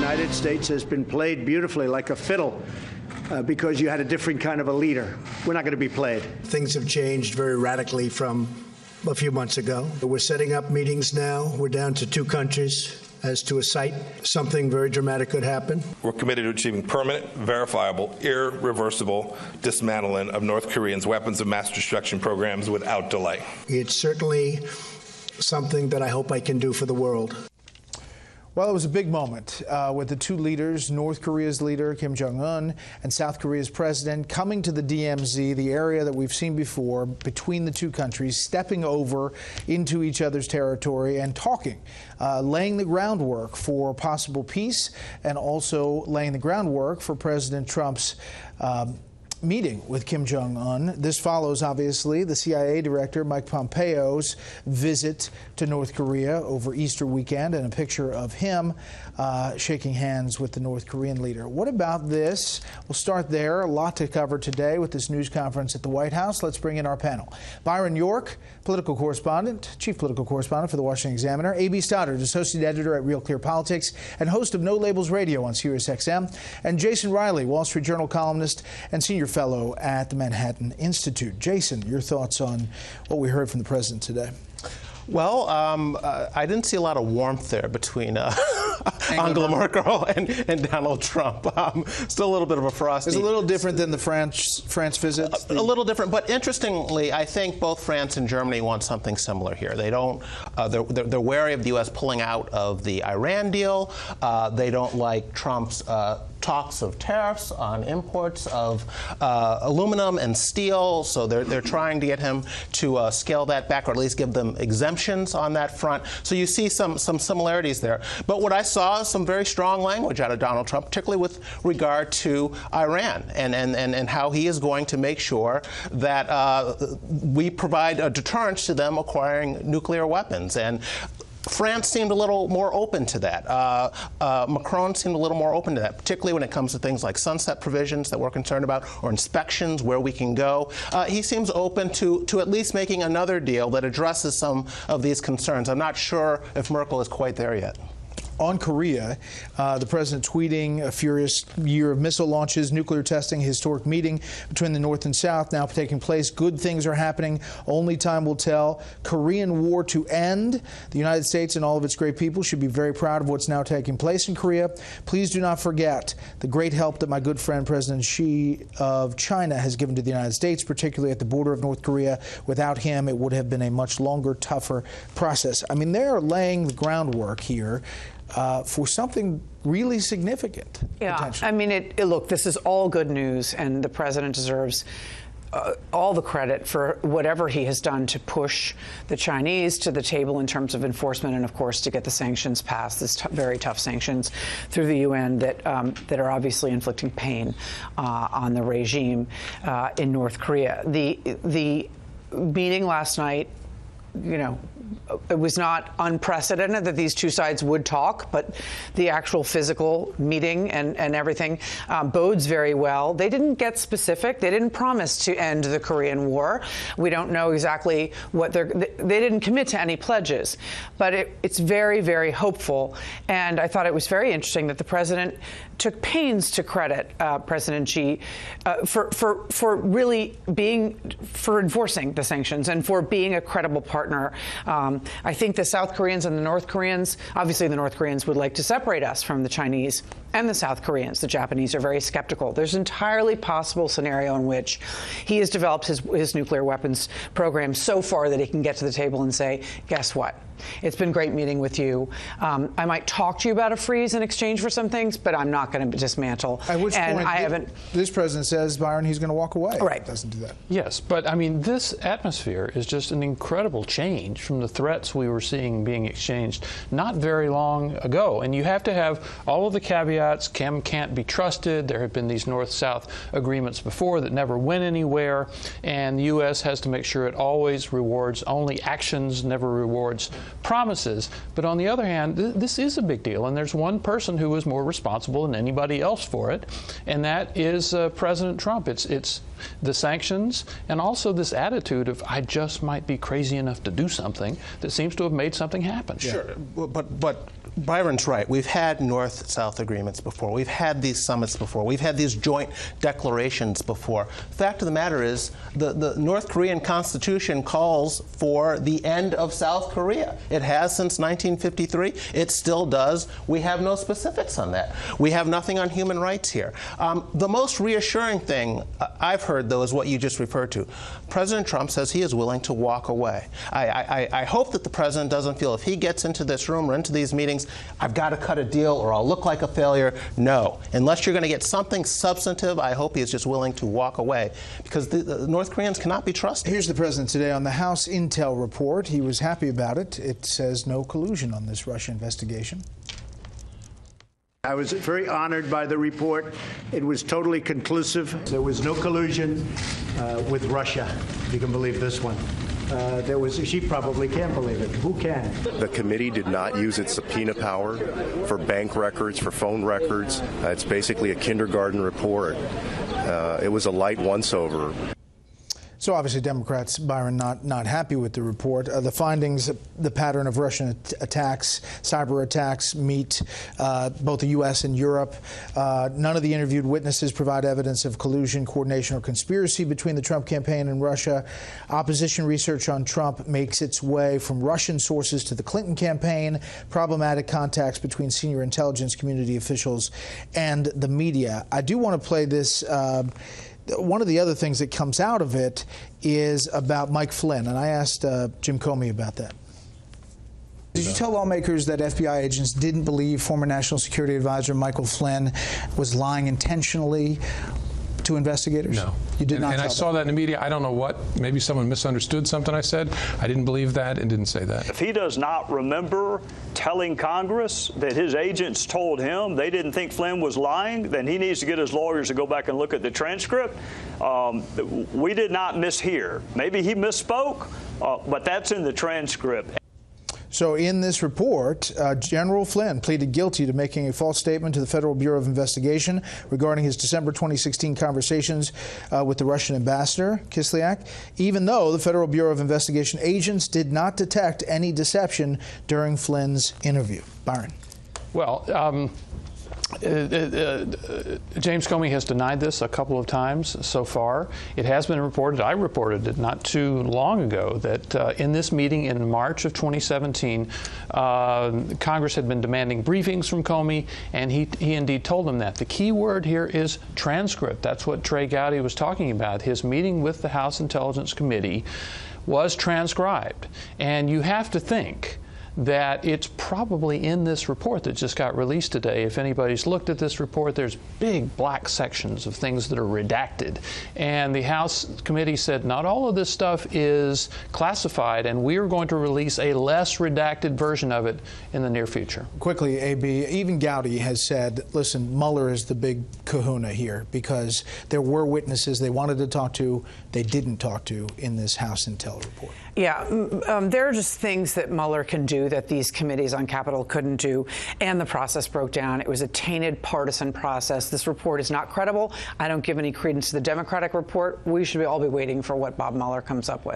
United States has been played beautifully like a fiddle because you had a different kind of a leader. We're not going to be played. Things have changed very radically from a few months ago. We're setting up meetings now. We're down to 2 countries. As to a site, something very dramatic could happen. We're committed to achieving permanent, verifiable, irreversible dismantling of North Korea's weapons of mass destruction programs without delay. It's certainly something that I hope I can do for the world. Well, it was a big moment with the 2 leaders, North Korea's leader, Kim Jong-un, and South Korea's president, coming to the DMZ, the area that we've seen before, between the 2 countries, stepping over into each other's territory and talking, laying the groundwork for possible peace and also laying the groundwork for President Trump's meeting with Kim Jong-un. This follows, obviously, the CIA Director Mike Pompeo's visit to North Korea over Easter weekend, and a picture of him shaking hands with the North Korean leader. What about this? We'll start there. A lot to cover today with this news conference at the White House. Let's bring in our panel. Byron York, political correspondent, chief political correspondent for the Washington Examiner. A.B. Stoddard, associate editor at Real Clear Politics and host of No Labels Radio on SiriusXM. And Jason Riley, Wall Street Journal columnist and senior fellow at the Manhattan Institute. Jason, your thoughts on what we heard from the president today? Well, I didn't see a lot of warmth there between Angela Merkel and Donald Trump. Still a little bit of a frosty. It's a little different than the France visit. A little different, but interestingly, I think both France and Germany want something similar here. They don't. They're wary of the U.S. pulling out of the Iran deal. They don't like Trump's talks of tariffs on imports of aluminum and steel, so they're trying to get him to scale that back, or at least give them exemptions on that front. So you see some similarities there. But what I saw is some very strong language out of Donald Trump, particularly with regard to Iran and how he is going to make sure that we provide a deterrence to them acquiring nuclear weapons. And France seemed a little more open to that. Macron seemed a little more open to that, particularly when it comes to things like sunset provisions that we're concerned about, or inspections, where we can go. He seems open to at least making another deal that addresses some of these concerns. I'm not sure if Merkel is quite there yet. On Korea, the president tweeting a furious year of missile launches, nuclear testing, historic meeting between the North and South now taking place. Good things are happening. Only time will tell. Korean War to end. The United States and all of its great people should be very proud of what's now taking place in Korea. Please do not forget the great help that my good friend President Xi of China has given to the United States, particularly at the border of North Korea. Without him, it would have been a much longer, tougher process. I mean, they're laying the groundwork here for something really significant. Yeah, I mean, look, this is all good news, and the president deserves all the credit for whatever he has done to push the Chinese to the table in terms of enforcement, and of course to get the sanctions passed, this very tough sanctions through the UN that are obviously inflicting pain on the regime in North Korea. The meeting last night, you know, it was not unprecedented that these 2 sides would talk, but the actual physical meeting and everything bodes very well. They didn't get specific. They didn't promise to end the Korean War. We don't know exactly what they didn't commit to any pledges, but it's very, very hopeful. And I thought it was very interesting that the president took pains to credit President Xi for really for enforcing the sanctions and for being a credible partner. I think the South Koreans and the North Koreans, obviously the North Koreans would like to separate us from the Chinese and the South Koreans. The Japanese are very skeptical. There's an entirely possible scenario in which he has developed his nuclear weapons program so far that he can get to the table and say, guess what? It's been great meeting with you. I might talk to you about a freeze in exchange for some things, but I'm not going to dismantle. At which point, this president says, Byron, he's going to walk away. Right. Doesn't do that. Yes, but I mean, this atmosphere is just an incredible change from the threats we were seeing being exchanged not very long ago. And you have to have all of the caveats. Kim can't be trusted. There have been these North-South agreements before that never went anywhere. And the U.S. has to make sure it always rewards only actions, never rewards promises. But on the other hand, this is a big deal, and there's one person who is more responsible than anybody else for it, and that is President Trump. It's the sanctions and also this attitude of I just might be crazy enough to do something that seems to have made something happen. Sure, but Byron's right. We've had North-South agreements before. We've had these summits before. We've had these joint declarations before. The fact of the matter is the North Korean Constitution calls for the end of South Korea. It has since 1953. It still does. We have no specifics on that. We have nothing on human rights here. The most reassuring thing I've heard, though, is what you just referred to. President Trump says he is willing to walk away. I hope that the president doesn't feel if he gets into this room or into these meetings, I've got to cut a deal or I'll look like a failure. No. Unless you're going to get something substantive, I hope he is just willing to walk away, because the North Koreans cannot be trusted. Here's the president today on the House Intel report. He was happy about it. It says no collusion on this Russia investigation. I was very honored by the report. It was totally conclusive. There was no collusion with Russia, if you can believe this one. She probably can't believe it. Who can? The committee did not use its subpoena power for bank records, for phone records. It's basically a kindergarten report. It was a light once-over. So obviously Democrats, Byron, not happy with the report. The findings, the pattern of Russian attacks, cyber attacks meet both the U.S. and Europe. None of the interviewed witnesses provide evidence of collusion, coordination, or conspiracy between the Trump campaign and Russia. Opposition research on Trump makes its way from Russian sources to the Clinton campaign. Problematic contacts between senior intelligence community officials and the media. I do want to play this. One of the other things that comes out of it is about Mike Flynn, and I asked Jim Comey about that. Did you tell lawmakers that FBI agents didn't believe former National Security Advisor Michael Flynn was lying intentionally to investigators? No. You did not. And I saw that in the media. I don't know what. Maybe someone misunderstood something I said. I didn't believe that and didn't say that. If he does not remember telling Congress that his agents told him they didn't think Flynn was lying, then he needs to get his lawyers to go back and look at the transcript. We did not mishear. Maybe he misspoke, but that's in the transcript. So in this report, General Flynn pleaded guilty to making a false statement to the Federal Bureau of Investigation regarding his December 2016 conversations with the Russian ambassador, Kislyak, even though the Federal Bureau of Investigation agents did not detect any deception during Flynn's interview. Byron. Well, James Comey has denied this a couple of times so far. It has been reported, I reported it not too long ago, that in this meeting in March of 2017, Congress had been demanding briefings from Comey, and he indeed told them that. The key word here is transcript. That's what Trey Gowdy was talking about. His meeting with the House Intelligence Committee was transcribed. And you have to think that it's probably in this report that just got released today. If anybody's looked at this report, there's big black sections of things that are redacted. And the House committee said not all of this stuff is classified, and we're going to release a less redacted version of it in the near future. Quickly, AB, even Gowdy has said, listen, Mueller is the big kahuna here because there were witnesses they wanted to talk to, they didn't talk to in this House Intel report. Yeah, there are just things that Mueller can do that these committees on Capitol couldn't do, and the process broke down. It was a tainted partisan process. This report is not credible. I don't give any credence to the Democratic report. We should all be waiting for what Bob Mueller comes up with.